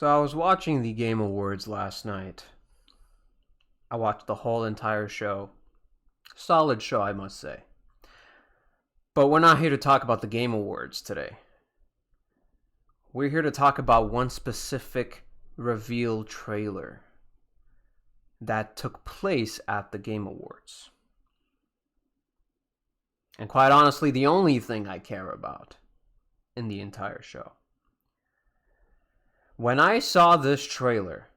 So I was watching the Game Awards last night. I watched the whole entire show. Solid show, I must say. But we're not here to talk about the Game Awards today. We're here to talk about one specific reveal trailer that took place at the Game Awards. And quite honestly, the only thing I care about in the entire show. When I saw this trailer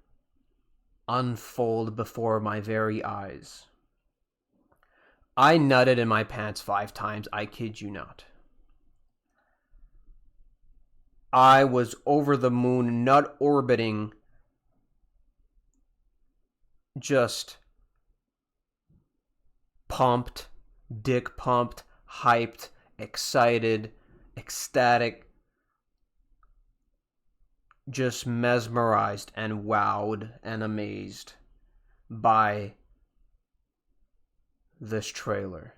unfold before my very eyes, I nutted in my pants 5 times, I kid you not. I was over the moon, nut orbiting, just pumped, dick pumped, hyped, excited, ecstatic, just mesmerized and wowed and amazed by this trailer.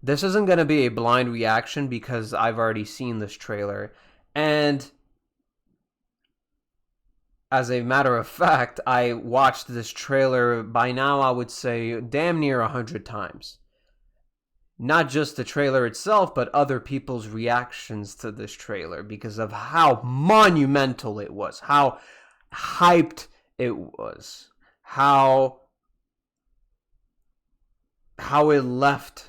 This isn't going to be a blind reaction because I've already seen this trailer, and as a matter of fact, I watched this trailer by now, I would say, damn near 100 times. Not just the trailer itself, but other people's reactions to this trailer because of how monumental it was, how hyped it was, how it left,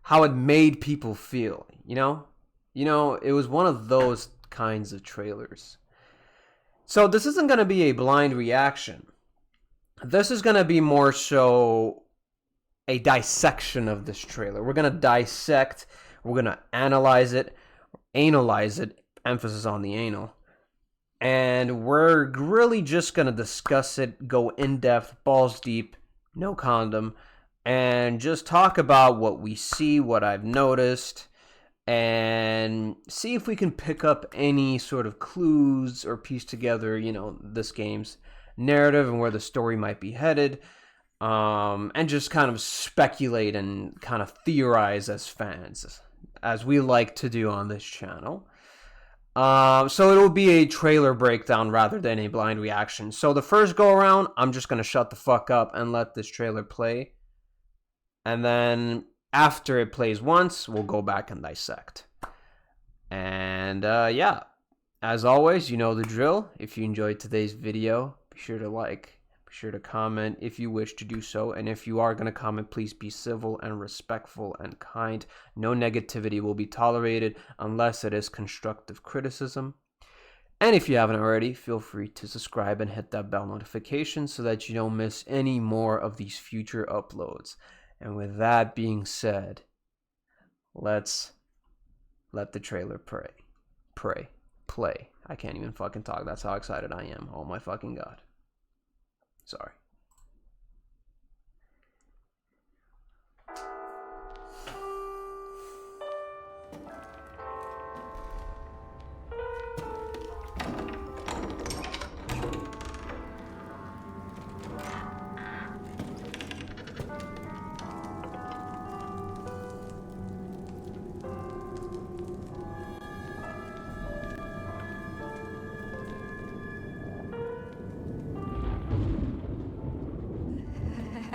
how it made people feel, you know? It was one of those kinds of trailers. So this isn't going to be a blind reaction. This is going to be more so a dissection of this trailer. We're going to dissect, we're going to analyze it, emphasis on the anal, and we're really just going to discuss it, go in depth, balls deep, no condom, and just talk about what we see, what I've noticed, and see if we can pick up any sort of clues or piece together, this game's narrative and where the story might be headed. And just kind of speculate and kind of theorize as fans, as we like to do on this channel. So it'll be a trailer breakdown rather than a blind reaction. So the first go around, I'm just going to shut the fuck up and let this trailer play. And then after it plays once, we'll go back and dissect. And yeah, as always, you know the drill. If you enjoyed today's video, be sure to like. Be sure to comment if you wish to do so, and if you are going to comment, please be civil and respectful and kind. No negativity will be tolerated unless it is constructive criticism. And if you haven't already, feel free to subscribe and hit that bell notification so that you don't miss any more of these future uploads. And with that being said, let's let the trailer play. I can't even fucking talk. That's how excited I am. Oh my fucking god. Sorry.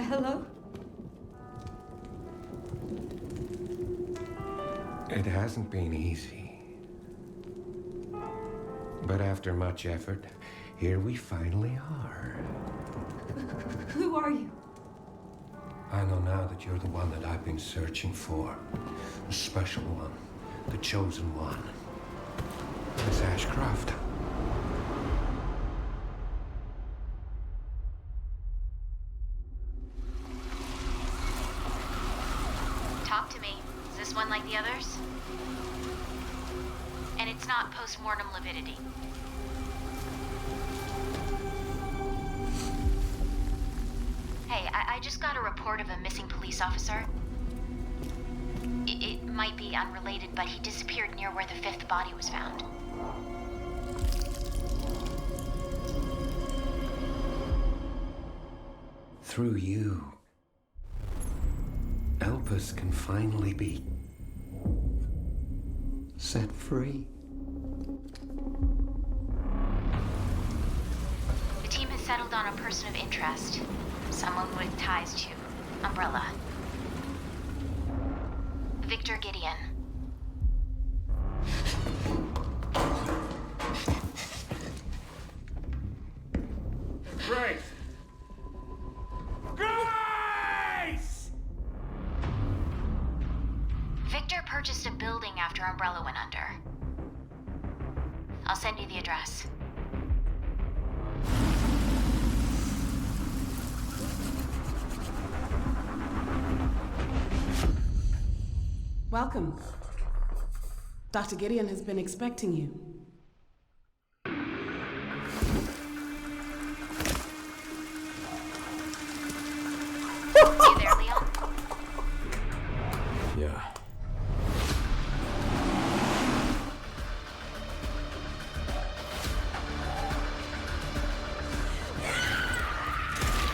Hello? It hasn't been easy. But after much effort, here we finally are. Who are you? I know now that you're the one that I've been searching for. The special one. The chosen one. Miss Ashcroft. Talk to me. Is this one like the others? And it's not post-mortem lividity. Hey, I just got a report of a missing police officer. It might be unrelated, but he disappeared near where the 5th body was found. Through you, Elpis can finally be set free. settled on a person of interest. Someone with ties to Umbrella. Victor Gideon. Grace! Grace! Victor purchased a building after Umbrella went under. I'll send you the address. Welcome. Dr. Gideon has been expecting you. You there, Leon? Yeah.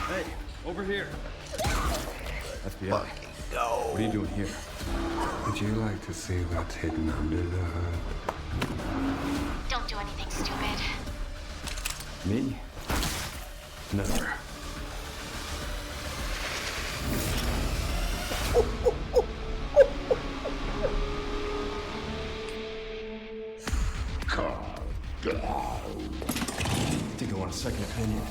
Hey, over here. FBI. Go. What are you doing here? Would you like to see what's hidden under the hood? Don't do anything stupid. Me? Never. Think I want a second opinion.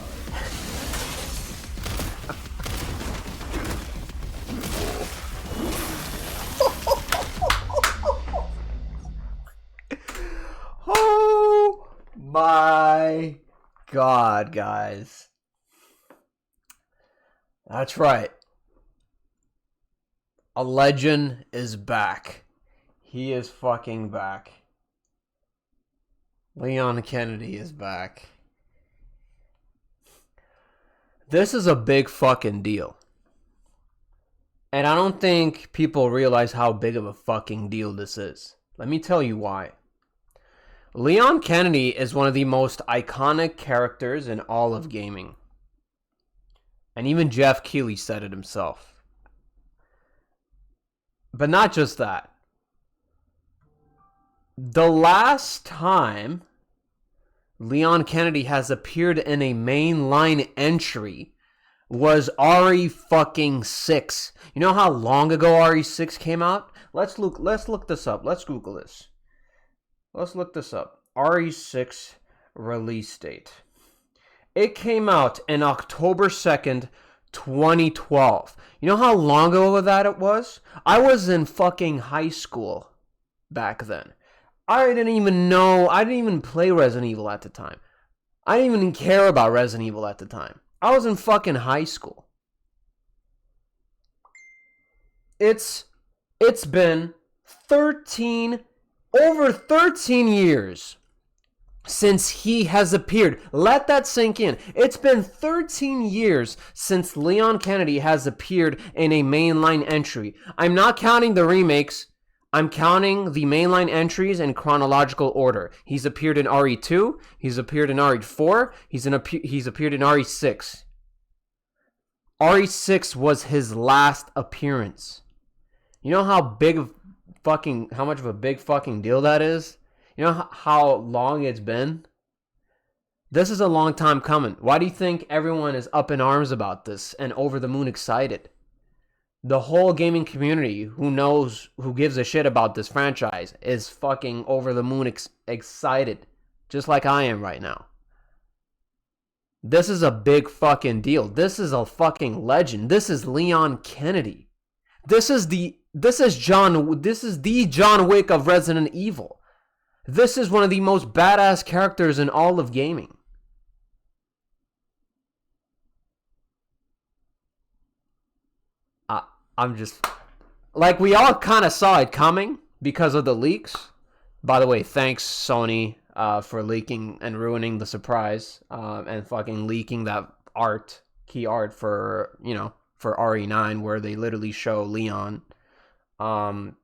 Oh my God, guys. That's right. A legend is back. He is fucking back. Leon Kennedy is back. This is a big fucking deal. And I don't think people realize how big of a fucking deal this is. Let me tell you why. Leon Kennedy is one of the most iconic characters in all of gaming. And even Jeff Keighley said it himself. But not just that. The last time Leon Kennedy has appeared in a mainline entry was RE6. You know how long ago RE6 came out? Let's look this up. Let's Google this. Let's look this up. RE6 release date. It came out in October 2nd, 2012. You know how long ago that it was? I was in fucking high school back then. I didn't even play Resident Evil at the time. I didn't even care about Resident Evil at the time. I was in fucking high school. It's been over 13 years since he has appeared. Let that sink in. It's been 13 years since Leon Kennedy has appeared in a mainline entry. I'm not counting the remakes. I'm counting the mainline entries in chronological order. He's appeared in RE2. He's appeared in RE4. He's appeared in RE6. RE6 was his last appearance. You know how much of a big fucking deal that is? You know how long it's been? This is a long time coming. Why do you think everyone is up in arms about this and over the moon excited? The whole gaming community who gives a shit about this franchise is fucking over the moon excited. Just like I am right now. This is a big fucking deal. This is a fucking legend. This is Leon Kennedy. This is the John Wick of Resident Evil. This is one of the most badass characters in all of gaming. I'm just... Like, we all kind of saw it coming because of the leaks. By the way, thanks, Sony, for leaking and ruining the surprise. And fucking leaking that key art for RE9, where they literally show Leon. I'm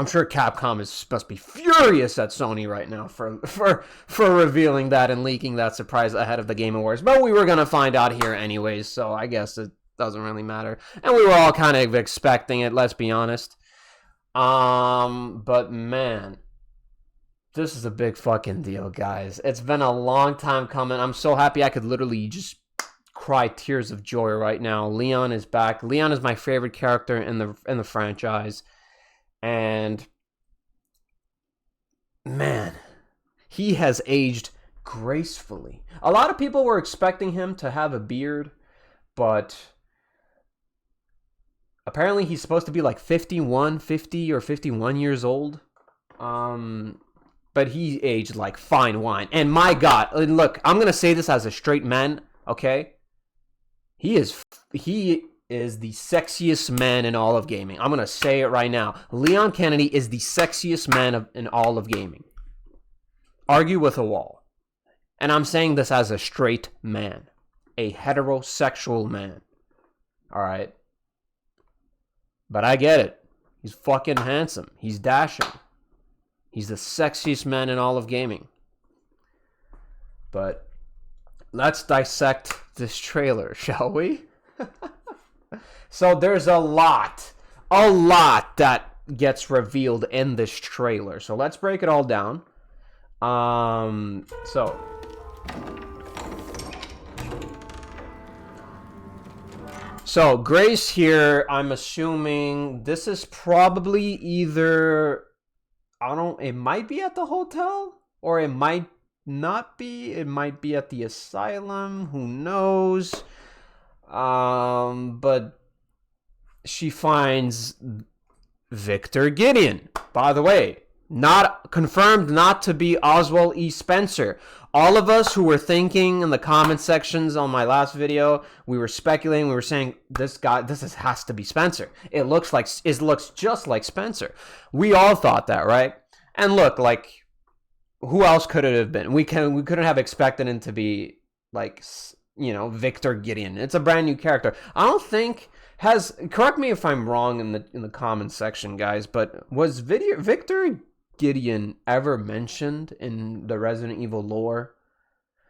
sure Capcom must be furious at Sony right now for revealing that and leaking that surprise ahead of the Game Awards. But we were going to find out here anyways, so I guess it doesn't really matter. And we were all kind of expecting it, let's be honest. But man, this is a big fucking deal, guys. It's been a long time coming. I'm so happy I could literally just cry tears of joy right now. Leon is back. Leon is my favorite character in the franchise. And man, he has aged gracefully. A lot of people were expecting him to have a beard, but apparently he's supposed to be like 50 or 51 years old. But he aged like fine wine. And my God, look, I'm going to say this as a straight man, okay? He is the sexiest man in all of gaming. I'm going to say it right now. Leon Kennedy is the sexiest man in all of gaming. Argue with a wall. And I'm saying this as a straight man. A heterosexual man. Alright? But I get it. He's fucking handsome. He's dashing. He's the sexiest man in all of gaming. But let's dissect this trailer, shall we? So there's a lot that gets revealed in this trailer. So let's break it all down. So Grace here, I'm assuming this is probably either, it might be at the hotel, or it might not be. It might be at the asylum, who knows? But she finds Victor Gideon. By the way, not confirmed not to be Oswald E. Spencer. All of us who were thinking in the comment sections on my last video, we were speculating, we were saying, this has to be Spencer. It looks just like Spencer. We all thought that, right? And look, like, who else could it have been? We couldn't have expected him to be, like, you know, Victor Gideon. It's a brand new character. I don't think correct me if I'm wrong in the comment section, guys, but was Victor Gideon ever mentioned in the Resident Evil lore?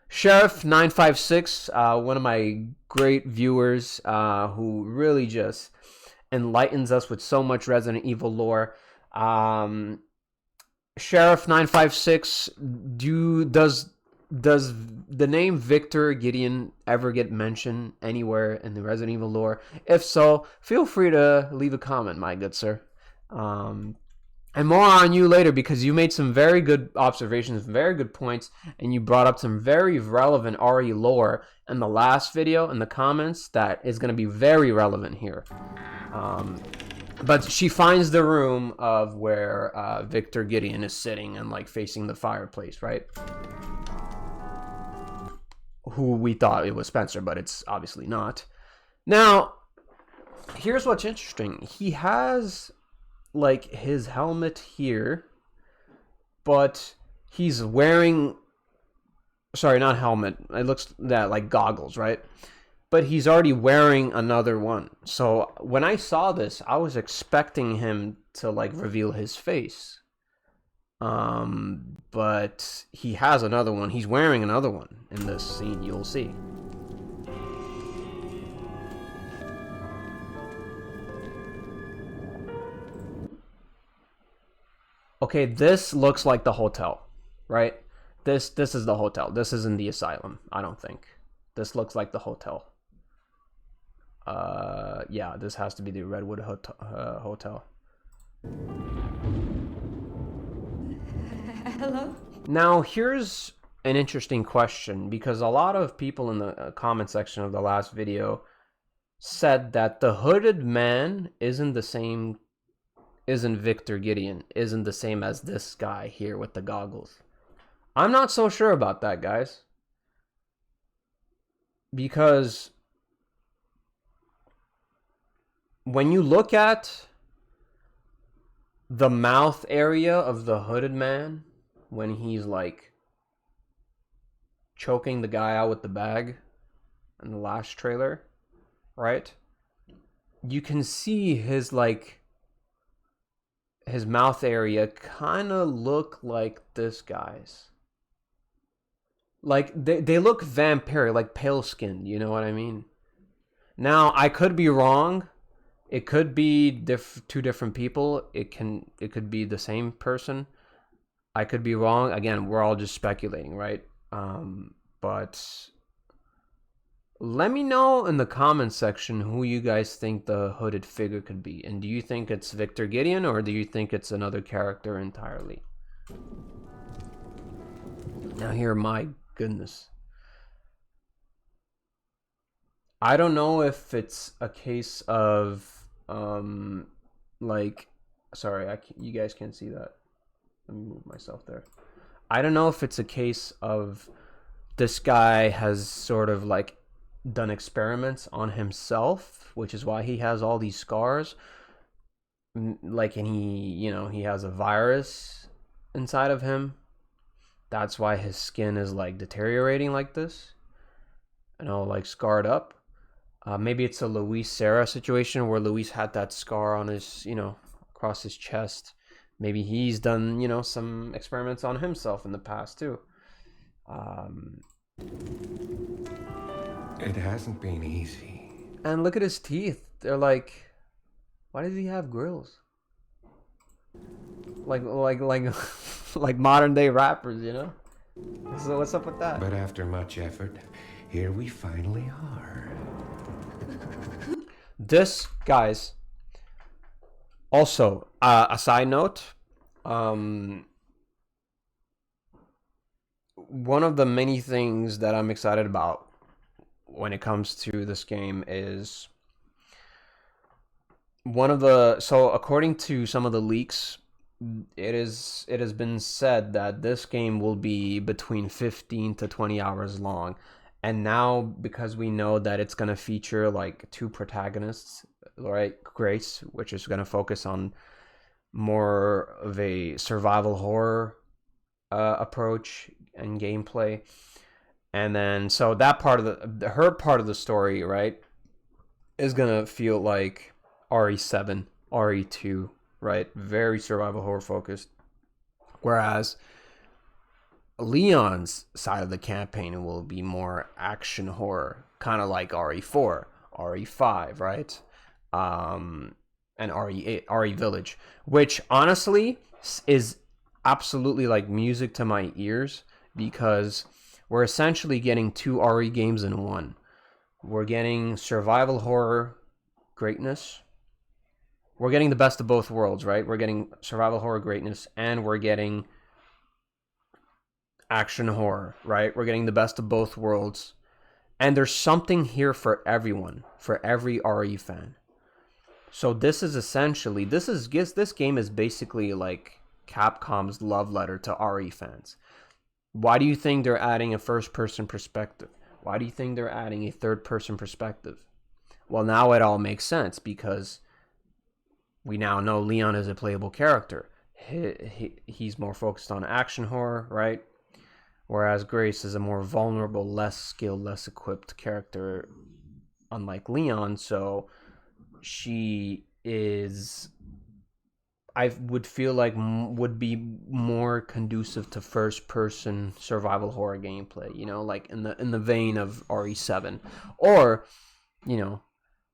Sheriff 956, one of my great viewers, who really just enlightens us with so much Resident Evil lore. Sheriff 956, does the name Victor Gideon ever get mentioned anywhere in the Resident Evil lore? If so, feel free to leave a comment, my good sir. And more on you later, because you made some very good observations, very good points, and you brought up some very relevant RE lore in the last video in the comments that is going to be very relevant here. But she finds the room of where Victor Gideon is sitting and like facing the fireplace, right? Who we thought it was Spencer, but it's obviously not. Now, here's what's interesting. He has like his helmet here, but he's wearing, sorry, not helmet, it looks that like goggles, right? But he's already wearing another one. So when I saw this, I was expecting him to like reveal his face, but he has another one. He's wearing another one in this scene, you'll see. Okay, this looks like the hotel, right? This is the hotel. This isn't the asylum, I don't think. This looks like the hotel. Yeah, this has to be the Redwood Hotel. Hello? Now, here's an interesting question, because a lot of people in the comment section of the last video said that the hooded man isn't Victor Gideon, isn't the same as this guy here with the goggles. I'm not so sure about that, guys. Because when you look at the mouth area of the hooded man, when he's like choking the guy out with the bag in the last trailer, right? You can see his like his mouth area kind of look like this guy's. Like they look vampiric, like pale skinned, you know what I mean? Now, I could be wrong. It could be two different people. It could be the same person. I could be wrong. Again, we're all just speculating, right? But Let me know in the comments section who you guys think the hooded figure could be. And do you think it's Victor Gideon, or do you think it's another character entirely? Now here, my goodness. I don't know if it's a case of, like, sorry, you guys can't see that. Let me move myself there. I don't know if it's a case of this guy has sort of like done experiments on himself, which is why he has all these scars. Like, and he has a virus inside of him. That's why his skin is like deteriorating like this, and all like scarred up. Maybe it's a Luis Serra situation where Luis had that scar on his, across his chest. Maybe he's done, some experiments on himself in the past too. It hasn't been easy. And look at his teeth. They're like, why does he have grills? Like like modern day rappers, So what's up with that? But after much effort, here we finally are. This, guys, also, a side note, one of the many things that I'm excited about when it comes to this game is so according to some of the leaks, it has been said that this game will be between 15 to 20 hours long. And now, because we know that it's going to feature like two protagonists, right? Grace, which is going to focus on more of a survival horror approach and gameplay. And then, so that part of her part of the story, right, is going to feel like RE7, RE2, right? Very survival horror focused. Whereas Leon's side of the campaign will be more action horror, kind of like RE4, RE5, right? And RE8, RE Village, which honestly is absolutely like music to my ears, because we're essentially getting two RE games in one. We're getting survival horror greatness. We're getting the best of both worlds, right? We're getting survival horror greatness, and we're getting action horror, right? We're getting the best of both worlds. And there's something here for everyone, for every RE fan. So this is essentially, this game is basically like Capcom's love letter to RE fans. Why do you think they're adding a first-person perspective? Why do you think they're adding a third-person perspective? Well, now it all makes sense, because we now know Leon is a playable character. He's more focused on action horror, right? Whereas Grace is a more vulnerable, less skilled, less equipped character, unlike Leon. So she is, I would feel like, would be more conducive to first-person survival horror gameplay. Like in the vein of RE7, or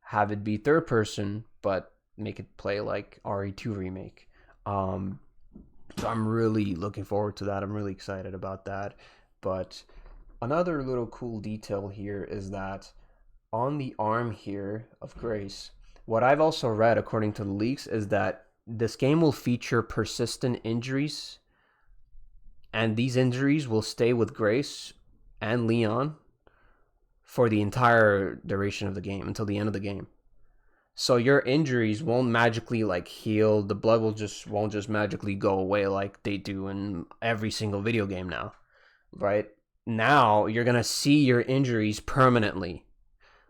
have it be third-person, but make it play like RE2 remake. So I'm really looking forward to that. I'm really excited about that. But another little cool detail here is that on the arm here of Grace, what I've also read according to the leaks is that this game will feature persistent injuries, and these injuries will stay with Grace and Leon for the entire duration of the game, until the end of the game. So your injuries won't magically like heal. The blood won't just magically go away like they do in every single video game now, right? Now you're gonna see your injuries permanently.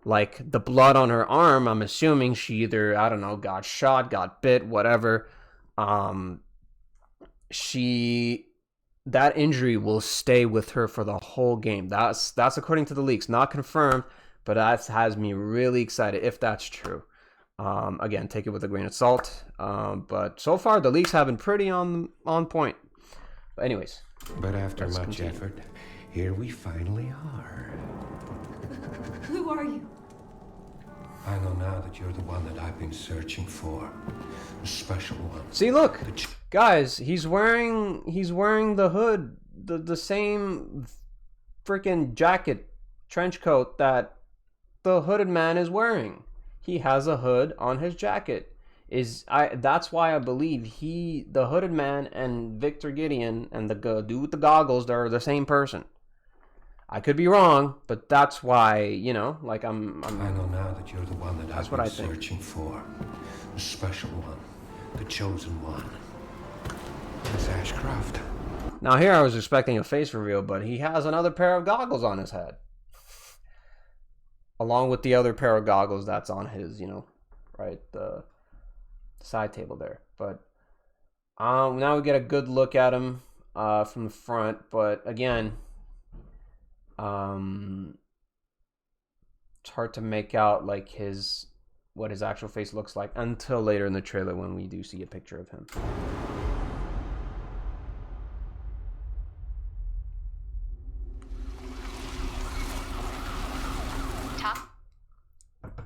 Like the blood on her arm, I'm assuming she either, I don't know, got shot, got bit, whatever. That injury will stay with her for the whole game. That's according to the leaks, not confirmed, but that has me really excited if that's true. Again, take it with a grain of salt. But so far the leaks have been pretty on point. But anyways. But after much effort, here we finally are. Who are you? I know now that you're the one that I've been searching for. The special one. See, look, guys, he's wearing the hood, the same freaking jacket, trench coat that the hooded man is wearing. He has a hood on his jacket. That's why I believe the hooded man and Victor Gideon and the dude with the goggles, they're the same person. I could be wrong, but that's why, you know, like I know now that you're the one that I've been searching for. The special one. The chosen one. It's Ashcroft. Now here I was expecting a face reveal, but he has another pair of goggles on his head. Along with the other pair of goggles that's on his, you know, right, the side table there. But now we get a good look at him from the front, but again, it's hard to make out like what his actual face looks like until later in the trailer when we do see a picture of him.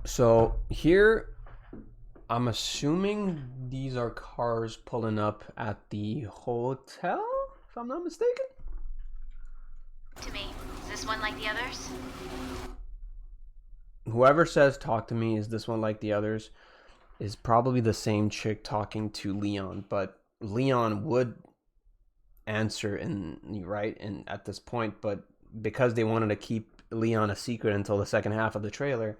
So here, I'm assuming these are cars pulling up at the hotel, if I'm not mistaken. To me, is this one like the others? Whoever says talk to me, is this one like the others, is probably the same chick talking to Leon, but Leon would answer at this point, but because they wanted to keep Leon a secret until the second half of the trailer,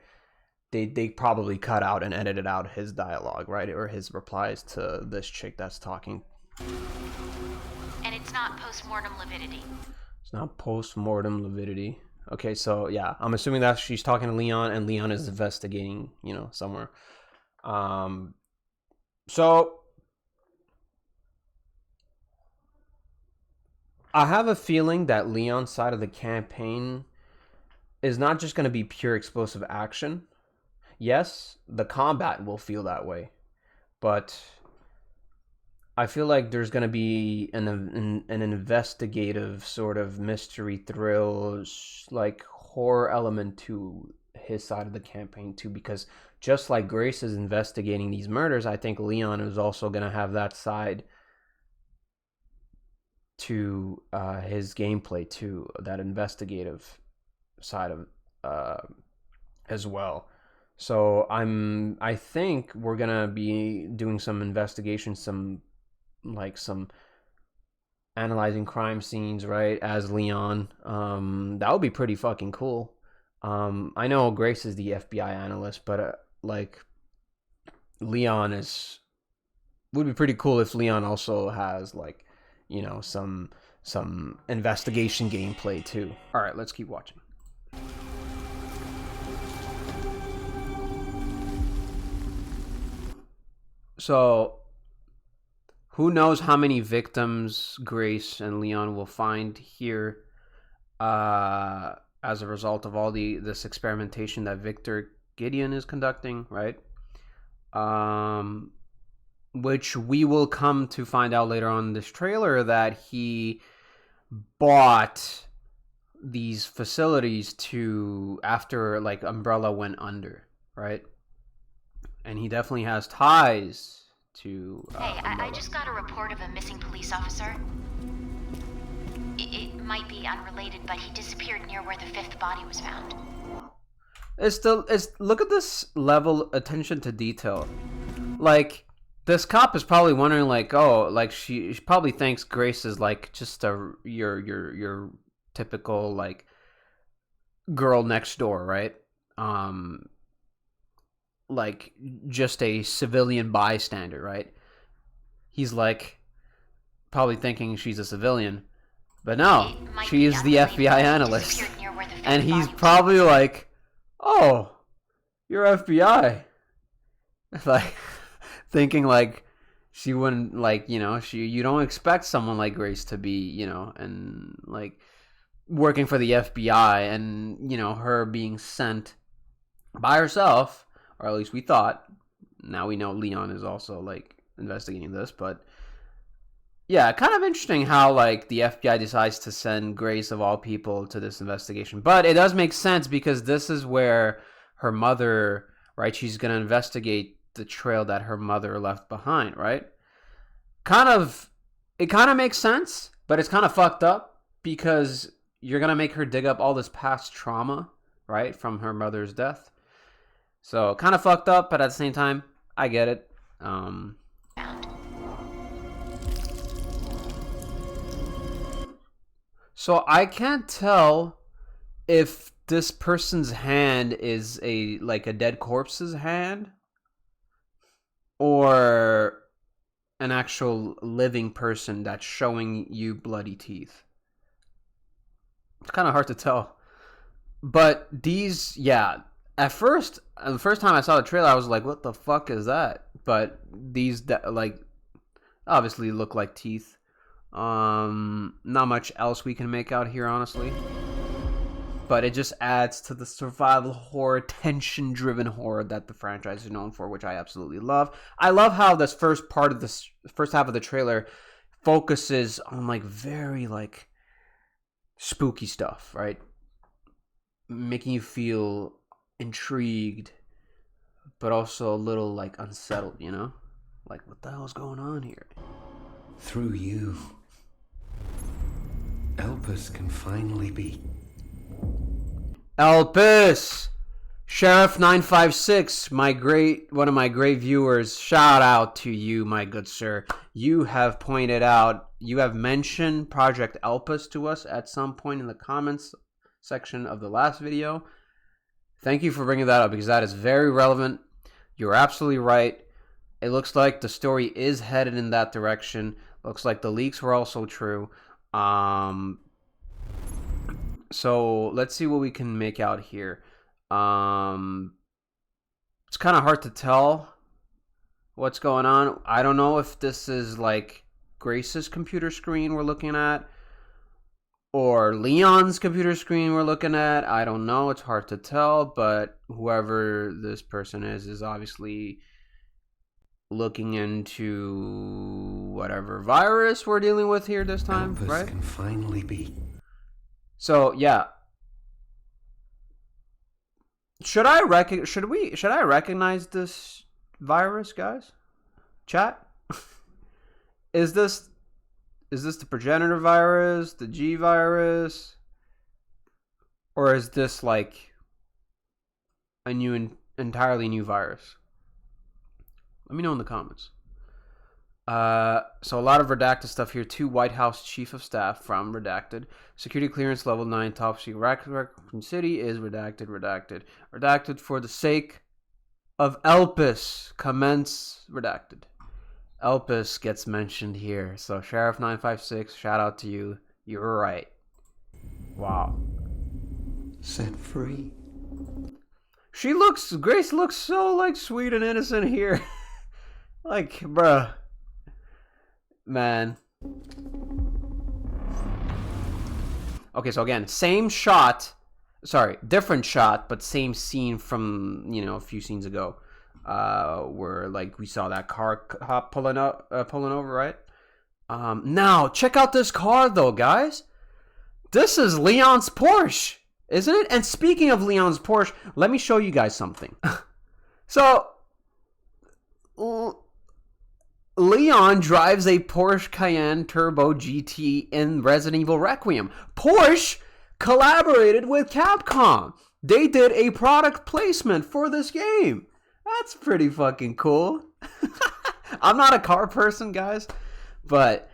they probably cut out and edited out his dialogue, right? Or his replies to this chick that's talking. And it's not post-mortem lividity. It's not post-mortem lividity. Okay, so yeah, I'm assuming that she's talking to Leon and Leon is investigating, you know, somewhere. So I have a feeling that Leon's side of the campaign is not just going to be pure explosive action. Yes, the combat will feel that way, but I feel like there's going to be an investigative sort of mystery thrill, like horror element to his side of the campaign too, because just like Grace is investigating these murders, I think Leon is also going to have that side to his gameplay too, that investigative side of as well. So I think we're gonna be doing some investigation, some analyzing crime scenes, right, as Leon. That would be pretty fucking cool. I know Grace is the FBI analyst, but like Leon would be pretty cool if Leon also has, like, you know, some investigation gameplay too. All right, let's keep watching. So, who knows how many victims Grace and Leon will find here as a result of all this experimentation that Victor Gideon is conducting, right? Which we will come to find out later on in this trailer that he bought these facilities after like Umbrella went under, right? And he definitely has ties to Hey, I just got a report of a missing police officer. It might be unrelated, but he disappeared near where the fifth body was found. Look at this level attention to detail. Like, this cop is probably wondering, like, oh, like she probably thinks Grace is like just your typical like girl next door, right? Like just a civilian bystander, right? He's like probably thinking she's a civilian, but no, she is the FBI analyst, and he's probably like, oh, you're FBI, like thinking like she wouldn't, like, you know, you don't expect someone like Grace to be, you know, and like working for the FBI, and you know, her being sent by herself. Or at least we thought. Now we know Leon is also like investigating this, but yeah, kind of interesting how like the FBI decides to send Grace of all people to this investigation. But it does make sense because this is where her mother, right? She's gonna investigate the trail that her mother left behind, right? It kind of makes sense, but it's kind of fucked up because you're gonna make her dig up all this past trauma, right, from her mother's death. So kind of fucked up, but at the same time, I get it. So I can't tell if this person's hand is a dead corpse's hand or an actual living person that's showing you bloody teeth. It's kind of hard to tell. But these, yeah, at first, the first time I saw the trailer, I was like, what the fuck is that? But these, like, obviously look like teeth. Not much else we can make out here, honestly. But it just adds to the survival horror, tension-driven horror that the franchise is known for, which I absolutely love. I love how this first half of the trailer focuses on, like, very, like, spooky stuff, right? Making you feel intrigued, but also a little, like, unsettled, you know? Like, what the hell's going on here? Through you, Elpis can finally be. Elpis! Sheriff 956, one of my great viewers, shout out to you, my good sir. You have mentioned Project Elpis to us at some point in the comments section of the last video. Thank you for bringing that up, because that is very relevant. You're absolutely right. It looks like the story is headed in that direction. Looks like the leaks were also true. So let's see what we can make out here. It's kind of hard to tell what's going on. I don't know if this is like Grace's computer screen we're looking at, or Leon's computer screen we're looking at. I don't know. It's hard to tell, but whoever this person is obviously looking into whatever virus we're dealing with here this time, Elpis right? Can finally be. So yeah, should I recognize this virus, guys? Chat, is this the progenitor virus, the G virus, or is this like a entirely new virus? Let me know in the comments. So a lot of redacted stuff here. 2 White House Chief of Staff from redacted. Security clearance level 9 top secret Raccoon City is redacted for the sake of Elpis. Commence redacted. Elpis gets mentioned here. So Sheriff 956, shout out to you. You're right. Wow. Set free. Grace looks so like sweet and innocent here. Like, bruh. Man. Okay, so again, same shot. Sorry, different shot, but same scene from, a few scenes ago. Where, like, we saw that car pulling over, right? Now, check out this car, though, guys. This is Leon's Porsche, isn't it? And speaking of Leon's Porsche, let me show you guys something. So, Leon drives a Porsche Cayenne Turbo GT in Resident Evil Requiem. Porsche collaborated with Capcom. They did a product placement for this game. That's pretty fucking cool. I'm not a car person, guys, but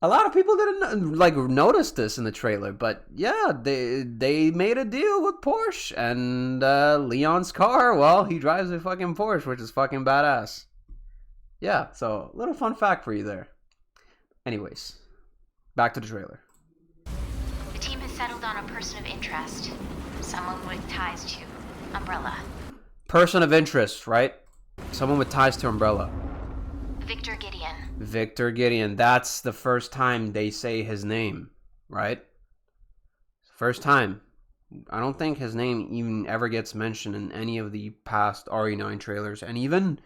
a lot of people didn't notice this in the trailer. But yeah, they made a deal with Porsche, and Leon's car, well, he drives a fucking Porsche, which is fucking badass. Yeah, so little fun fact for you there. Anyways, back to the trailer. The team has settled on a person of interest. Someone with ties to Umbrella. Person of interest, right? Someone with ties to Umbrella. Victor Gideon. Victor Gideon. That's the first time they say his name, right? First time. I don't think his name even ever gets mentioned in any of the past RE9 trailers. And even...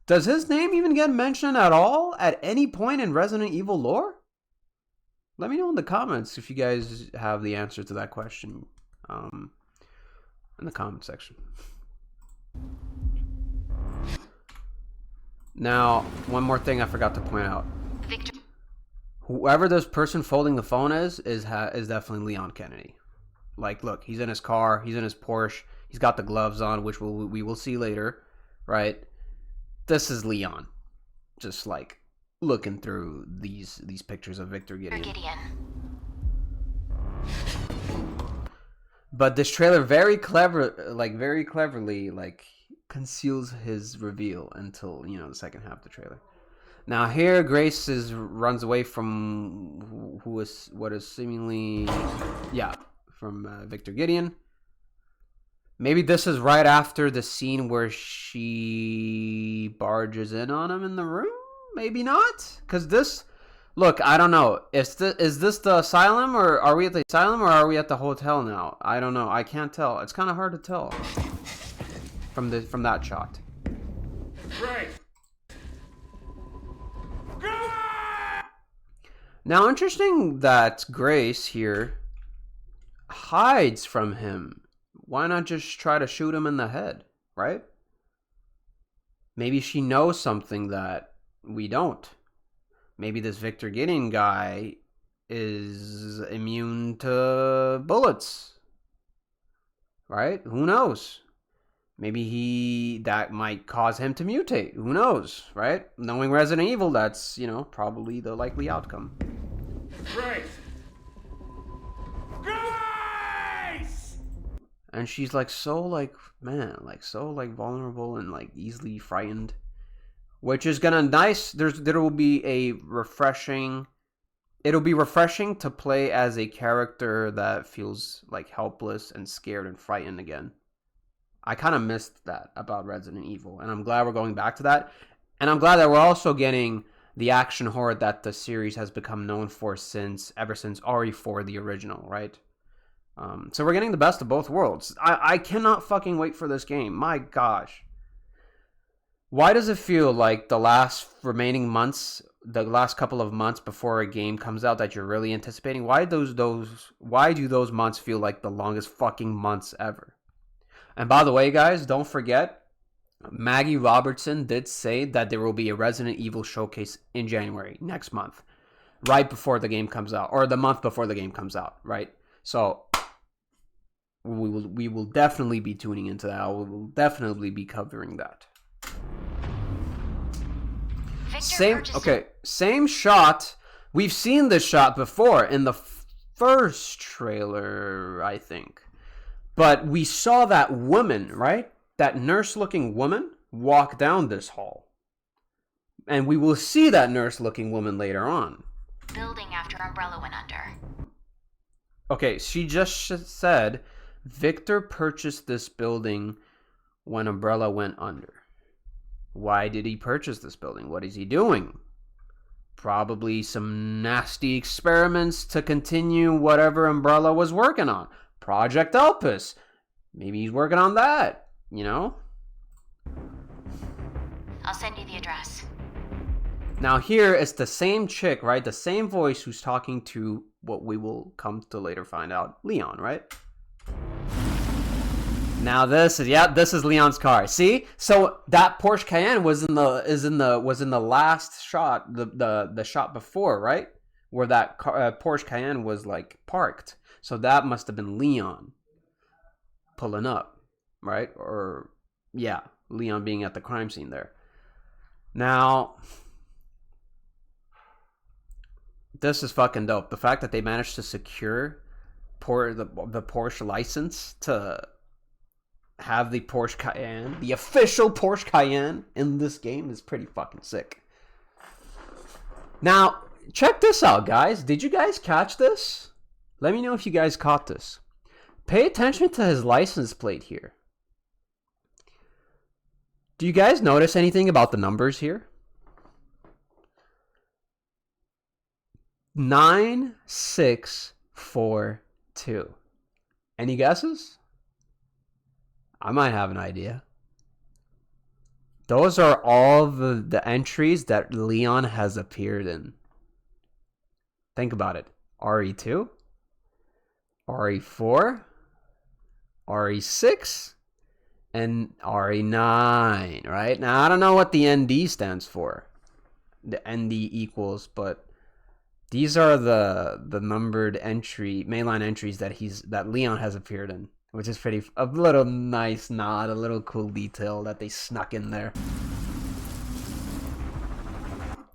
does his name even get mentioned at all at any point in Resident Evil lore? Let me know in the comments if you guys have the answer to that question in the comment section. Now, one more thing I forgot to point out. Whoever this person folding the phone is definitely Leon Kennedy. Like, look, he's in his car, he's in his Porsche, he's got the gloves on, which we will see later, right? This is Leon, just like looking through these pictures of Victor Gideon. But this trailer very cleverly like conceals his reveal until, you know, the second half of the trailer. Now here Grace runs away from what is seemingly from Victor Gideon. Maybe this is right after the scene where she barges in on him in the room. Maybe not, because this. Look, I don't know. Is this the asylum, or are we at the asylum, or are we at the hotel now? I don't know. I can't tell. It's kind of hard to tell from that shot. Right. Now, interesting that Grace here hides from him. Why not just try to shoot him in the head, right? Maybe she knows something that we don't. Maybe this Victor Gideon guy is immune to bullets, right? Who knows? Maybe that might cause him to mutate. Who knows, right? Knowing Resident Evil, that's, you know, probably the likely outcome. Right. Grace! And she's like so like, man, like so like vulnerable and like easily frightened. Which is gonna there will be a refreshing. It'll be refreshing to play as a character that feels like helpless and scared and frightened again. I kind of missed that about Resident Evil, and I'm glad we're going back to that. And I'm glad that we're also getting the action horror that the series has become known for ever since RE4, the original, right? So we're getting the best of both worlds. I cannot fucking wait for this game. My gosh. Why does it feel like the last couple of months before a game comes out that you're really anticipating, why do those months feel like the longest fucking months ever? And by the way, guys, don't forget, Maggie Robertson did say that there will be a Resident Evil showcase in January, next month, right before the game comes out, or the month before the game comes out, right? So we will definitely be tuning into that. We will definitely be covering that. Same shot. We've seen this shot before in the first trailer, I think. But we saw that woman, right? That nurse-looking woman walk down this hall. And we will see that nurse-looking woman later on. Building after Umbrella went under. Okay, she just said Victor purchased this building when Umbrella went under. Why did he purchase this building? What is he doing? Probably some nasty experiments to continue whatever Umbrella was working on. Project Elpis. Maybe he's working on that, you know? I'll send you the address. Now here it's the same chick, right? The same voice who's talking to what we will come to later find out, Leon, right? Now this is Leon's car. See, so that Porsche Cayenne was in the last shot, the shot before, right, where that Porsche Cayenne was like parked. So that must have been Leon pulling up, right? Or yeah, Leon being at the crime scene there. Now, this is fucking dope. The fact that they managed to secure the Porsche license to have the Porsche Cayenne, the official Porsche Cayenne in this game is pretty fucking sick. Now, check this out, guys. Did you guys catch this? Let me know if you guys caught this. Pay attention to his license plate here. Do you guys notice anything about the numbers here? 9642. Any guesses? I might have an idea. Those are all the entries that Leon has appeared in. Think about it. RE2, RE4, RE6, and RE9, right? Now, I don't know what the ND stands for. The ND equals, but These are the numbered mainline entries that Leon has appeared in, which is a little nice nod, a little cool detail that they snuck in there.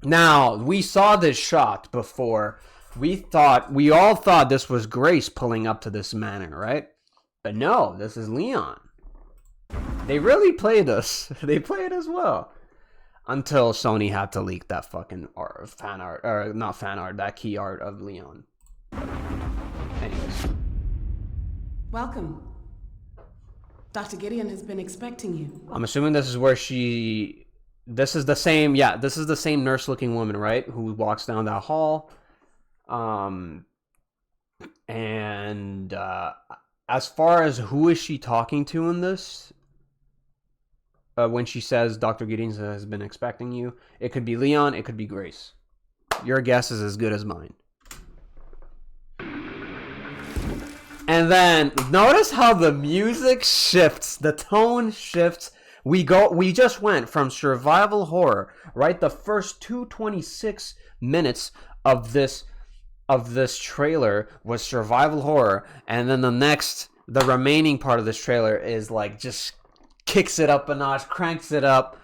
Now, we saw this shot before. We all thought this was Grace pulling up to this manor, right? But no, this is Leon. They really played us. They played as well. Until Sony had to leak that fucking fan art, or not fan art, that key art of Leon. Anyways. Welcome. Dr. Gideon has been expecting you. I'm assuming this is where this is the same nurse looking woman, right? Who walks down that hall. As far as who is she talking to in this, when she says Dr. Gideon has been expecting you, it could be Leon, it could be Grace. Your guess is as good as mine. And then notice how the music shifts, the tone shifts. We just went from survival horror, right? The first 226 minutes of this trailer was survival horror, and then the remaining part of this trailer is like just kicks it up a notch, cranks it up.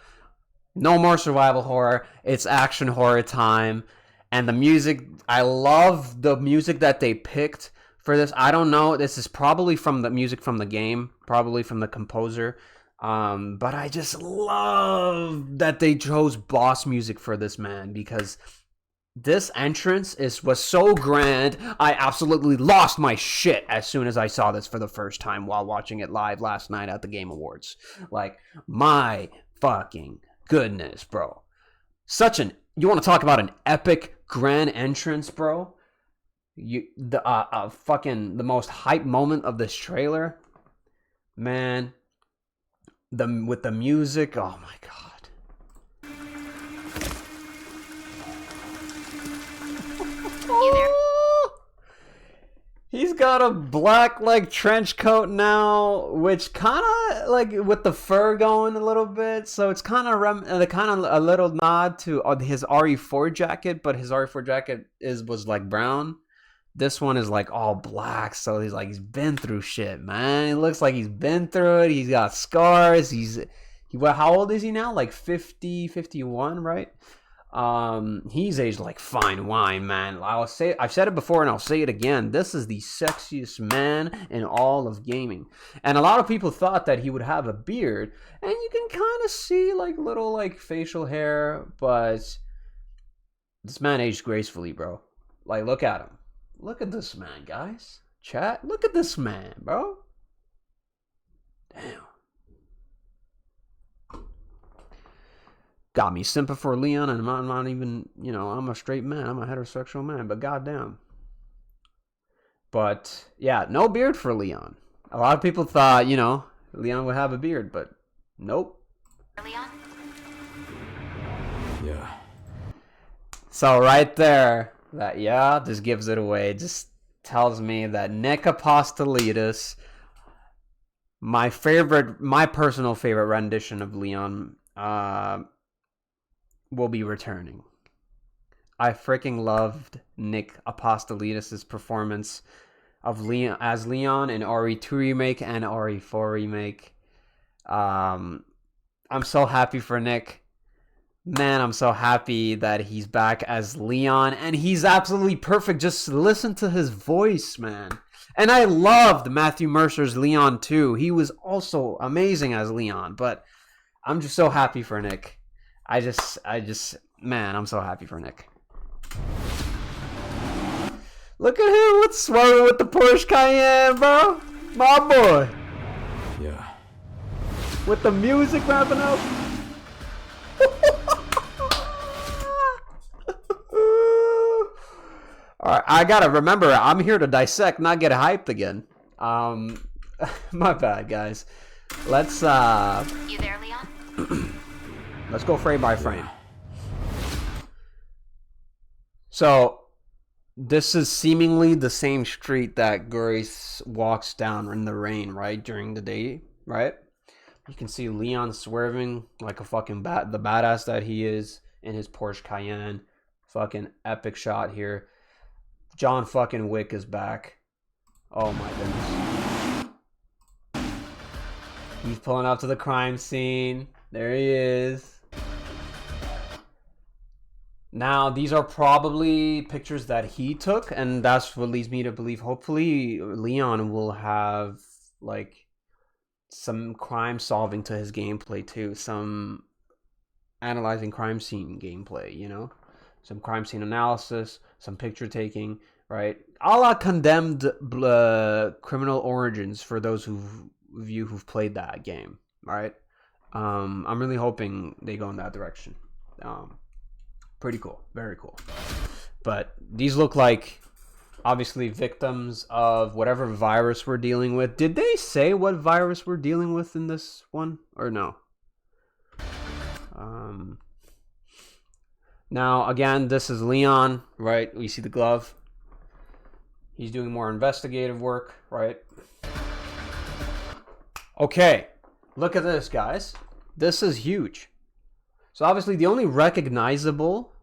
No more survival horror. It's action horror time. And the music, I love the music that they picked for this. I don't know. This is probably from the music from the game, probably from the composer. But I just love that they chose boss music for this, man, because this entrance was so grand. I absolutely lost my shit as soon as I saw this for the first time while watching it live last night at the Game Awards. Like, my fucking goodness, bro. You want to talk about an epic grand entrance, bro? The most hype moment of this trailer, man. With the music, oh my god. He's got a black like trench coat now, which kind of like with the fur going a little bit, so it's kind of a little nod to his RE4 jacket, but his RE4 jacket was like brown. This one is like all black, so he's been through shit, man. It looks like he's been through it. He's got scars. How old is he now? Like 50, 51, right? He's aged like fine wine, man. I've said it before and I'll say it again. This is the sexiest man in all of gaming. And a lot of people thought that he would have a beard, and you can kind of see like little like facial hair, but this man aged gracefully, bro. Like, look at him. Look at this man, guys. Chat, look at this man, bro. Damn. Got me simping for Leon, and I'm not even, I'm a straight man. I'm a heterosexual man, but goddamn. But, yeah, no beard for Leon. A lot of people thought, Leon would have a beard, but nope. Leon? Yeah. So right there, this gives it away. It just tells me that Nick Apostolidis, my personal favorite rendition of Leon, will be returning. I freaking loved Nick Apostolidis' performance of Leon as Leon in RE2 remake and RE4 remake. I'm so happy for Nick. Man, I'm so happy that he's back as Leon, and he's absolutely perfect. Just listen to his voice, man. And I loved Matthew Mercer's Leon too. He was also amazing as Leon, but I'm just so happy for Nick. Man, I'm so happy for Nick. Look at him, what's swerving with the Porsche Cayenne, bro? My boy. Yeah. With the music ramping up. Alright, I gotta remember, I'm here to dissect, not get hyped again. My bad, guys. Let's, You there, Leon? let's go frame by frame. So, this is seemingly the same street that Grace walks down in the rain, right? During the day, right? You can see Leon swerving like a fucking the badass that he is in his Porsche Cayenne. Fucking epic shot here. John fucking Wick is back. Oh my goodness. He's pulling up to the crime scene. There he is. Now, these are probably pictures that he took, and that's what leads me to believe hopefully Leon will have, like, some crime solving to his gameplay too. Some analyzing crime scene gameplay, you know? Some crime scene analysis, some picture taking, right? A la Condemned Criminal Origins for those of you who've played that game, right? I'm really hoping they go in that direction. Pretty cool. Very cool. But these look like, obviously, victims of whatever virus we're dealing with. Did they say what virus we're dealing with in this one? Or no? Now, again, this is Leon, right? We see the glove. He's doing more investigative work, right? Okay. Look at this, guys. This is huge. So obviously the only recognizable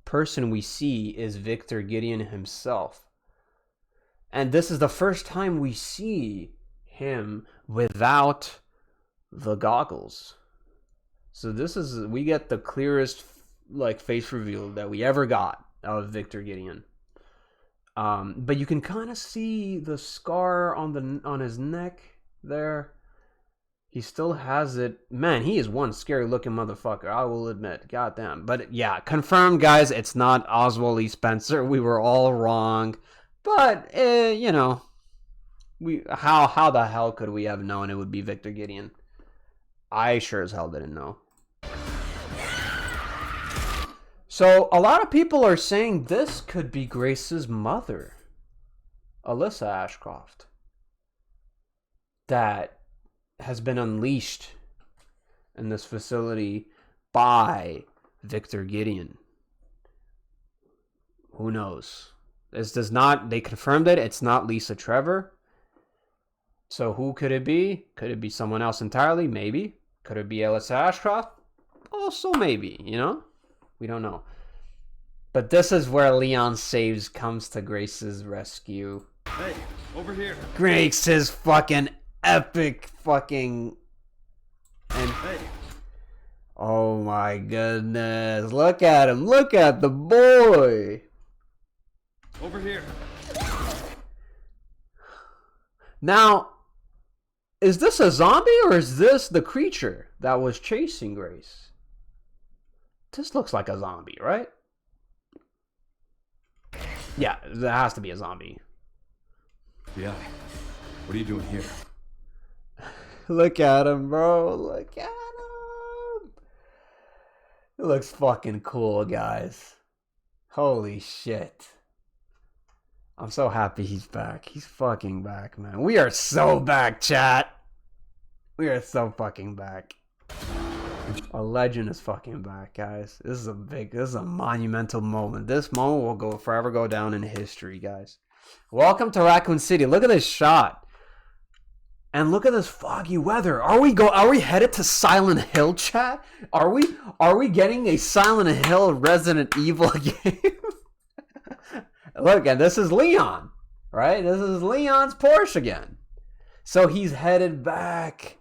person we see is Victor Gideon himself. And this is the first time we see him without the goggles. So this is, we get the clearest like face reveal that we ever got of Victor Gideon. But you can kind of see the scar on his neck there. He still has it. Man, he is one scary looking motherfucker, I will admit. Goddamn. But yeah, confirmed, guys, it's not Oswald E. Spencer. We were all wrong. But, you know, how the hell could we have known it would be Victor Gideon? I sure as hell didn't know. So, a lot of people are saying this could be Grace's mother, Alyssa Ashcroft, that has been unleashed in this facility by Victor Gideon. Who knows? This does not, they confirmed it, it's not Lisa Trevor. So who could it be? Could it be someone else entirely? Maybe. Could it be Alyssa Ashcroft? Also maybe, you know? We don't know. But this is where Leon Saves comes to Grace's rescue. Hey, over here. Grace's fucking epic fucking and Hey. Oh my goodness, look at him, look at the boy. Over here. Now, is this a zombie or is this the creature that was chasing Grace? This looks like a zombie, right? Yeah, that has to be a zombie. Yeah. What are you doing here? Look at him, bro. Look at him. It looks fucking cool, guys. Holy shit. I'm so happy he's back. He's fucking back, man. We are so back, chat. We are so fucking back. A legend is fucking back, guys. This is a monumental moment. This moment will forever go down in history, guys. Welcome to Raccoon City. Look at this shot. And look at this foggy weather. Are we headed to Silent Hill, chat? Are we getting a Silent Hill Resident Evil game? Look, and this is Leon, right? This is Leon's Porsche again. So he's headed back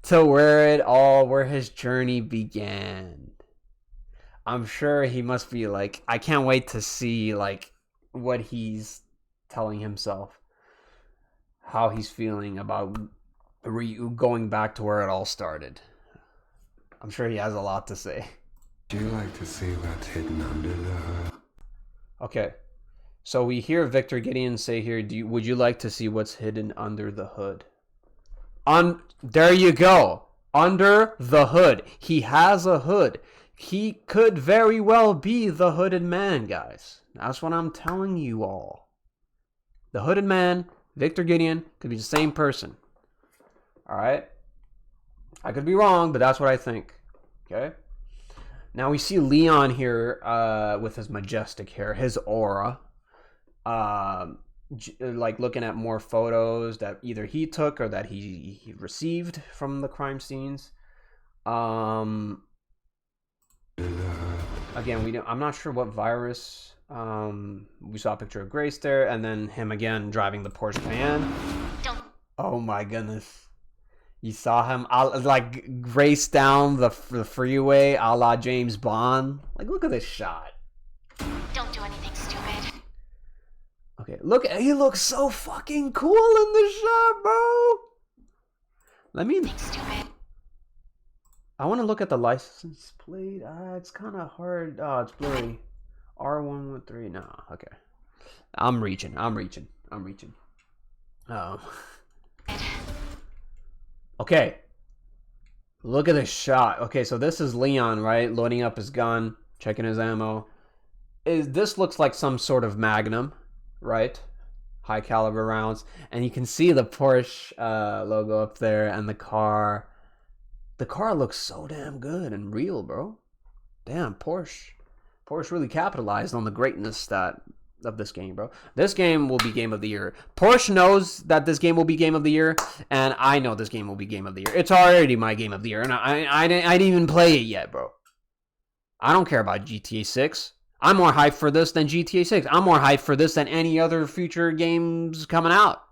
to where his journey began. I'm sure he must be like, I can't wait to see like what he's telling himself. How he's feeling about going back to where it all started. I'm sure he has a lot to say. Do you like to see what's hidden under the hood? Okay, so we hear Victor Gideon say here, would you like to see what's hidden under the hood? There you go. Under the hood. He has a hood. He could very well be the hooded man, guys. That's what I'm telling you all. The hooded man, Victor Gideon, could be the same person. Alright? I could be wrong, but that's what I think. Okay? Now we see Leon here with his majestic hair, his aura. Like looking at more photos that either he took or that he received from the crime scenes. Again, I'm not sure what virus. We saw a picture of Grace there, and then him again driving the Porsche Cayenne. Oh my goodness. You saw him like race down the freeway a la James Bond. Like, look at this shot. Don't do anything stupid. Okay, look, he looks so fucking cool in this shot, bro. Let me... Stupid. I want to look at the license plate. It's kind of hard. Oh, it's blurry. R113. No, okay. I'm reaching. Okay. Look at this shot. Okay, so this is Leon, right? Loading up his gun, checking his ammo. This looks like some sort of Magnum, right? High caliber rounds. And you can see the Porsche logo up there and the car. The car looks so damn good and real, bro. Damn, Porsche really capitalized on the greatness of this game, bro. This game will be game of the year. Porsche knows that this game will be game of the year, and I know this game will be game of the year. It's already my game of the year, and I didn't even play it yet, bro. I don't care about GTA 6. I'm more hyped for this than GTA 6. I'm more hyped for this than any other future games coming out.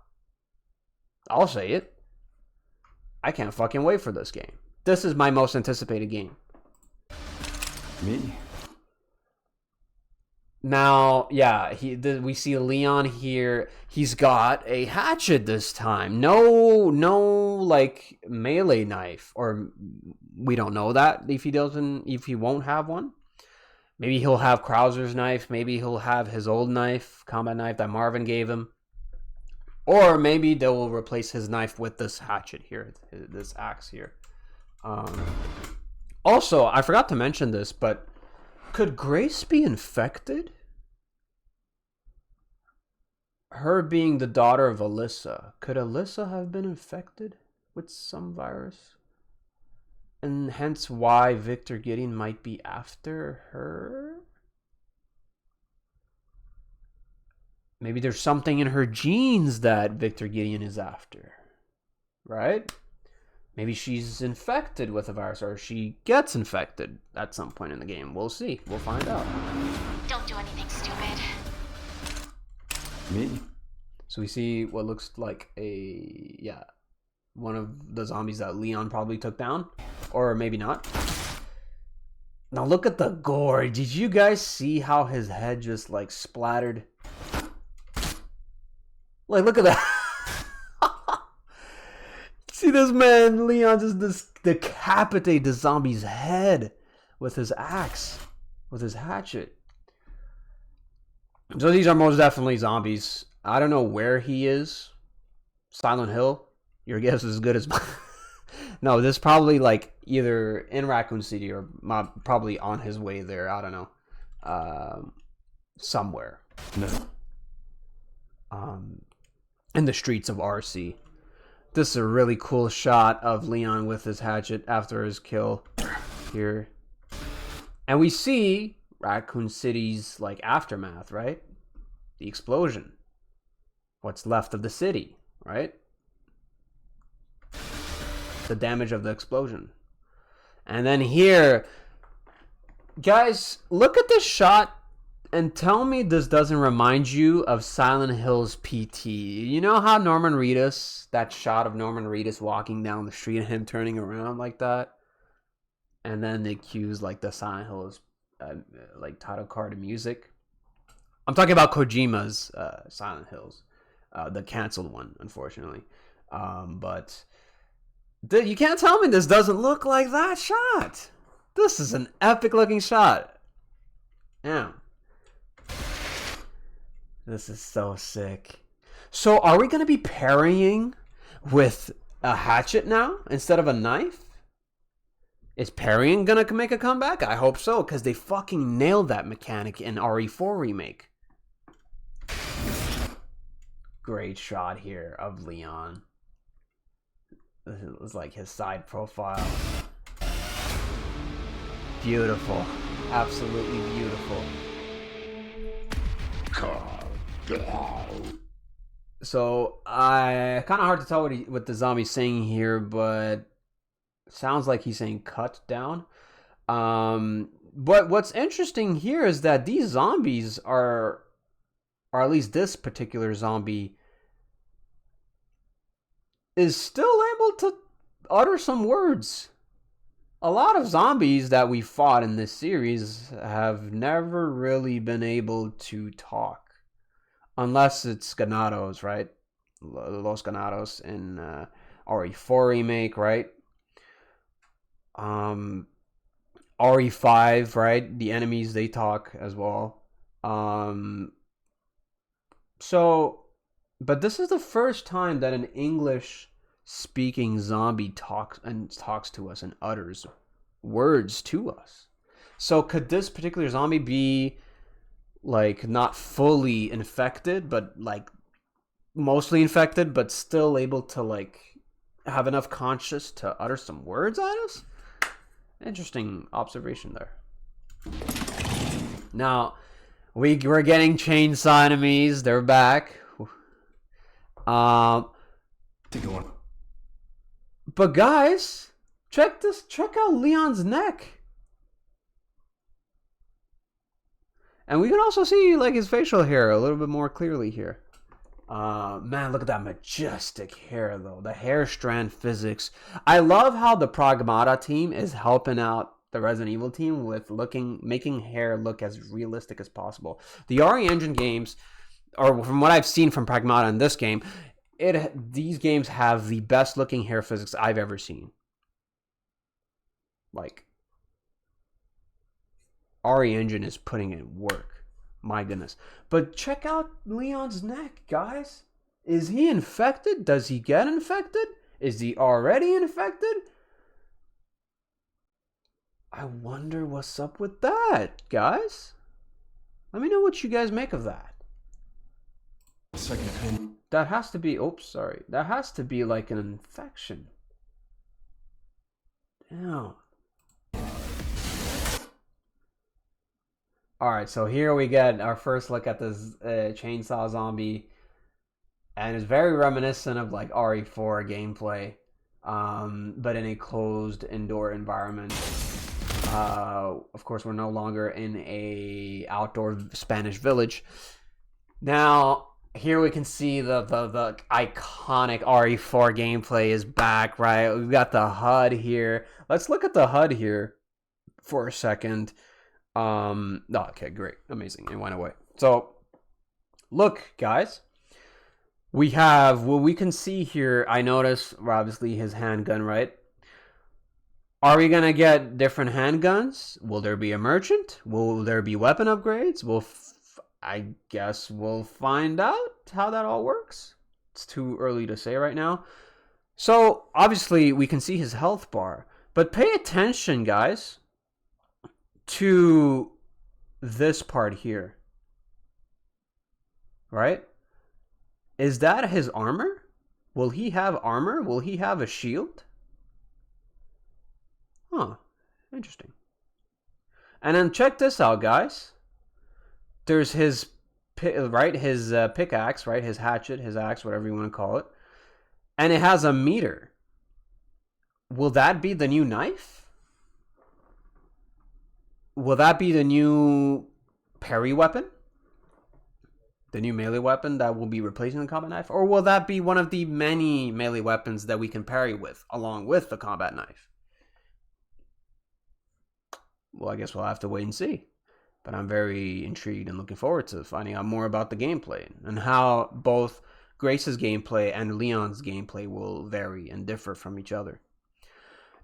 I'll say it. I can't fucking wait for this game. This is my most anticipated game. Me? Now, yeah, we see Leon here. He's got a hatchet this time. No, like melee knife, or we don't know that if he won't have one. Maybe he'll have Krauser's knife. Maybe he'll have his old knife, combat knife that Marvin gave him. Or maybe they will replace his knife with this hatchet here, this axe here. Also, I forgot to mention this, but could Grace be infected? Her being the daughter of Alyssa. Could Alyssa have been infected with some virus? And hence why Victor Gideon might be after her? Maybe there's something in her genes that Victor Gideon is after. Right? Maybe she's infected with a virus, or she gets infected at some point in the game. We'll see. We'll find out. Don't do anything stupid. Me? So we see what looks like one of the zombies that Leon probably took down. Or maybe not. Now look at the gore. Did you guys see how his head just like splattered? Like, look at that. See this man, Leon, just decapitate the zombie's head with his axe, with his hatchet. So these are most definitely zombies. I don't know where he is. Silent Hill? Your guess is as good as mine. No, this is probably like either in Raccoon City or probably on his way there. I don't know. Somewhere. No. In the streets of RC. This is a really cool shot of Leon with his hatchet after his kill here. And we see Raccoon City's like aftermath, right? The explosion. What's left of the city, right? The damage of the explosion. And then here, guys, look at this shot and tell me this doesn't remind you of Silent Hill's PT. You know how Norman Reedus, that shot of Norman Reedus walking down the street and him turning around like that? And then they cues like the Silent Hill's like title card and music. I'm talking about Kojima's Silent Hills. The canceled one, unfortunately. But you can't tell me this doesn't look like that shot. This is an epic looking shot. Yeah. This is so sick. So are we going to be parrying with a hatchet now instead of a knife? Is parrying going to make a comeback? I hope so, because they fucking nailed that mechanic in RE4 Remake. Great shot here of Leon. This was like his side profile. Beautiful. Absolutely beautiful. So, kind of hard to tell what the zombie's saying here, but sounds like he's saying cut down. But what's interesting here is that these zombies are, or at least this particular zombie, is still able to utter some words. A lot of zombies that we fought in this series have never really been able to talk. Unless it's Ganados, right? Los Ganados in RE4 remake, right? RE5, right? The enemies, they talk as well. So, but this is the first time that an English-speaking zombie talks to us and utters words to us. So, could this particular zombie be like not fully infected, but like mostly infected, but still able to like have enough conscious to utter some words at us? Interesting observation there. Now, we're getting chainsaw enemies. They're back. But guys, check this. Check out Leon's neck. And we can also see like his facial hair a little bit more clearly here. Man, look at that majestic hair, though. The hair strand physics. I love how the Pragmata team is helping out the Resident Evil team with making hair look as realistic as possible. The RE Engine games, or from what I've seen from Pragmata in this game, these games have the best looking hair physics I've ever seen. Like, RE Engine is putting in work. My goodness. But check out Leon's neck, guys. Is he infected? Does he get infected? Is he already infected? I wonder what's up with that, guys. Let me know what you guys make of that. Second opinion. That has to be... Oops, sorry. That has to be like an infection. Damn. Alright, so here we get our first look at this chainsaw zombie. And it's very reminiscent of like RE4 gameplay. But in a closed indoor environment. Of course, we're no longer in a outdoor Spanish village. Now, here we can see the iconic RE4 gameplay is back, right? We've got the HUD here. Let's look at the HUD here for a second. Okay, great. Amazing. It went away. So, look, guys. We have, what we can see here, I notice, obviously, his handgun, right? Are we going to get different handguns? Will there be a merchant? Will there be weapon upgrades? I guess we'll find out how that all works. It's too early to say right now. So, obviously, we can see his health bar. But pay attention, guys, to this part here. Right? Is that his armor? Will he have armor? Will he have a shield? Huh. Interesting. And then check this out, guys. There's his pickaxe, right? His hatchet, his axe, whatever you want to call it. And it has a meter. Will that be the new knife? Will that be the new parry weapon? The new melee weapon that will be replacing the combat knife? Or will that be one of the many melee weapons that we can parry with, along with the combat knife? Well, I guess we'll have to wait and see. But I'm very intrigued and looking forward to finding out more about the gameplay and how both Grace's gameplay and Leon's gameplay will vary and differ from each other.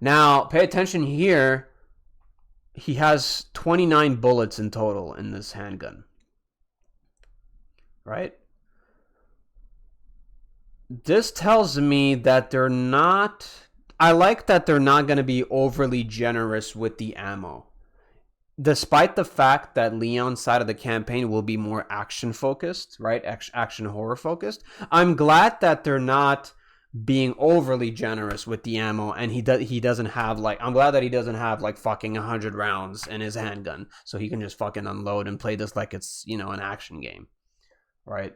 Now, pay attention here. He has 29 bullets in total in this handgun. Right? This tells me that they're not... I like that they're not going to be overly generous with the ammo. Despite the fact that Leon's side of the campaign will be more action focused, right? Action horror focused. I'm glad that they're not being overly generous with the ammo, and he doesn't have like, I'm glad that he doesn't have like fucking 100 rounds in his handgun, so he can just fucking unload and play this like it's, you know, an action game, right?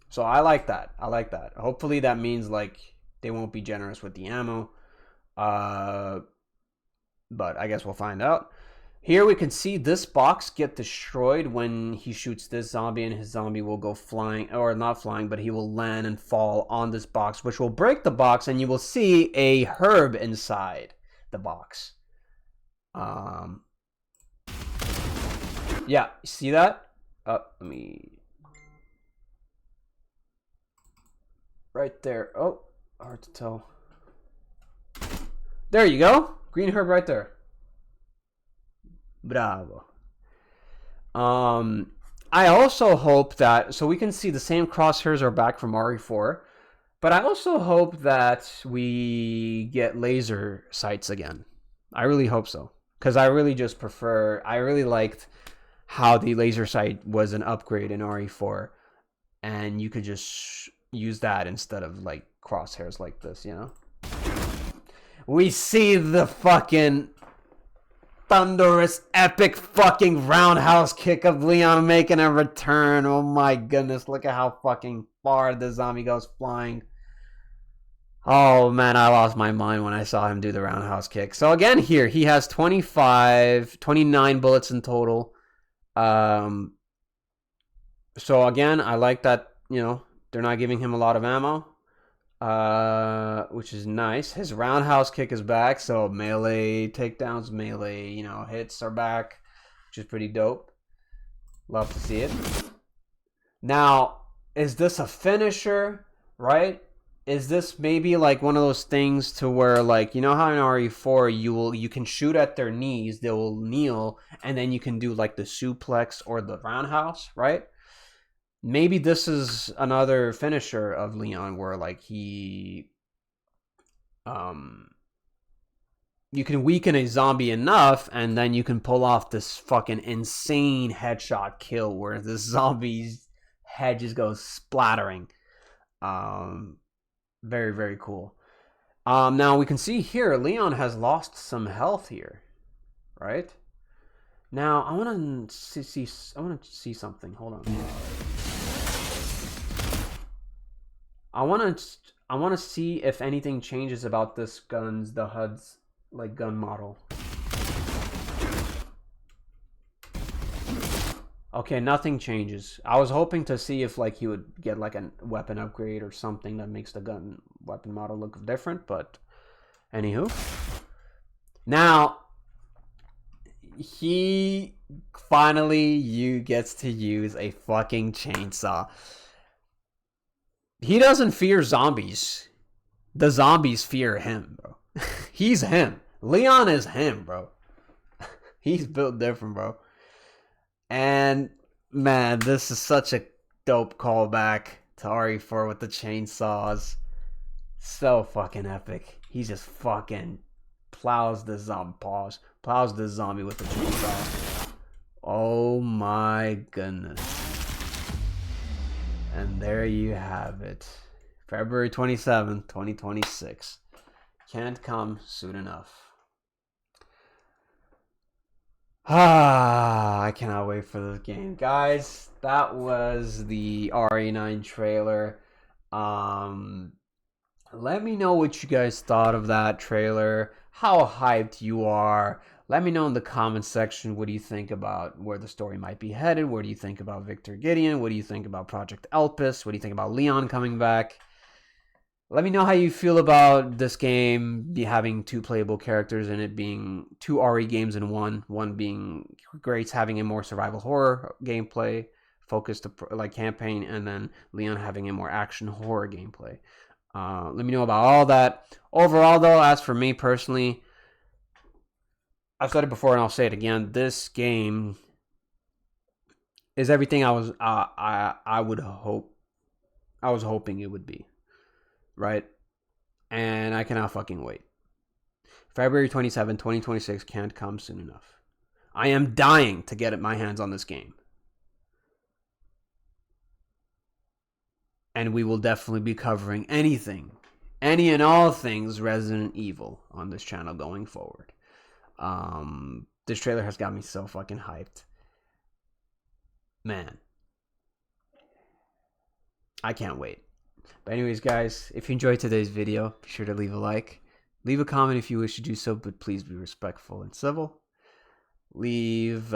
So I like that. Hopefully that means like they won't be generous with the ammo, but I guess we'll find out. Here we can see this box get destroyed when he shoots this zombie, and his zombie will go flying, or not flying, but he will land and fall on this box, which will break the box, and you will see a herb inside the box. Yeah, see that? Let me... Right there. Oh, hard to tell. There you go. Green herb right there. Bravo. I also hope that, so we can see the same crosshairs are back from RE4, but I also hope that we get laser sights again. I really hope so, because I really just prefer, I really liked how the laser sight was an upgrade in RE4, and you could just use that instead of like crosshairs like this, you know? We see the fucking thunderous, epic fucking roundhouse kick of Leon making a return. Oh my goodness, look at how fucking far the zombie goes flying. Oh man, I lost my mind when I saw him do the roundhouse kick. So again here, he has 29 bullets in total. So again, I like that, you know, they're not giving him a lot of ammo. Which is nice. His roundhouse kick is back, so melee takedowns, melee, you know, hits are back, which is pretty dope. Love to see it. Now, is this a finisher, right? Is this maybe like one of those things to where, like, you know how in RE4 you can shoot at their knees, they will kneel, and then you can do like the suplex or the roundhouse, right? Maybe this is another finisher of Leon where like he you can weaken a zombie enough and then you can pull off this fucking insane headshot kill where the zombie's head just goes splattering. Very, very cool. Now we can see here Leon has lost some health here, right? Now I want to see something. Hold on. I want to see if anything changes about this the HUD's like gun model. Okay, nothing changes. I was hoping to see if like he would get like a weapon upgrade or something that makes the weapon model look different, but anywho. Now he finally gets to use a fucking chainsaw. He doesn't fear zombies. The zombies fear him, bro. He's him. Leon is him, bro. He's built different, bro. And, man, this is such a dope callback to RE4 with the chainsaws. So fucking epic. He just fucking plows the zombie with the chainsaw. Oh my goodness. And there you have it. February 27th, 2026. Can't come soon enough. I cannot wait for this game. Guys, that was the RE9 trailer. Let me know what you guys thought of that trailer. How hyped you are. Let me know in the comment section, what do you think about where the story might be headed? What do you think about Victor Gideon? What do you think about Project Elpis? What do you think about Leon coming back? Let me know how you feel about this game having two playable characters and it being two RE games in one. One being Grace having a more survival horror gameplay focused like campaign, and then Leon having a more action horror gameplay. Let me know about all that. Overall, though, as for me personally, I've said it before and I'll say it again. This game is everything I was hoping it would be, right? And I cannot fucking wait. February 27, 2026 can't come soon enough. I am dying to get my hands on this game. And we will definitely be covering anything, any and all things Resident Evil on this channel going forward. This trailer has got me so fucking hyped. Man. I can't wait. But anyways, guys, if you enjoyed today's video, be sure to leave a like. Leave a comment if you wish to do so, but please be respectful and civil. leave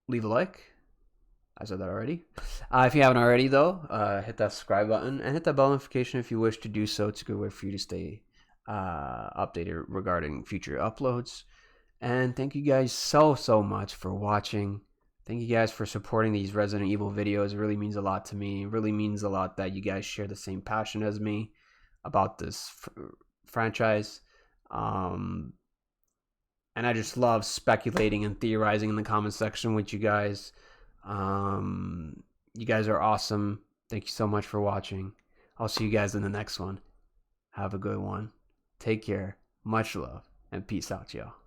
leave a like. I said that already. If you haven't already, though, hit that subscribe button and hit that bell notification if you wish to do so. It's a good way for you to stay updated regarding future uploads. And thank you guys so much for watching. Thank you guys for supporting these Resident Evil videos. It really means a lot to me. It really means a lot that you guys share the same passion as me about this franchise. And I just love speculating and theorizing in the comment section with you guys. You guys are awesome. Thank you so much for watching. I'll see you guys in the next one. Have a good one. Take care. Much love. And peace out, y'all.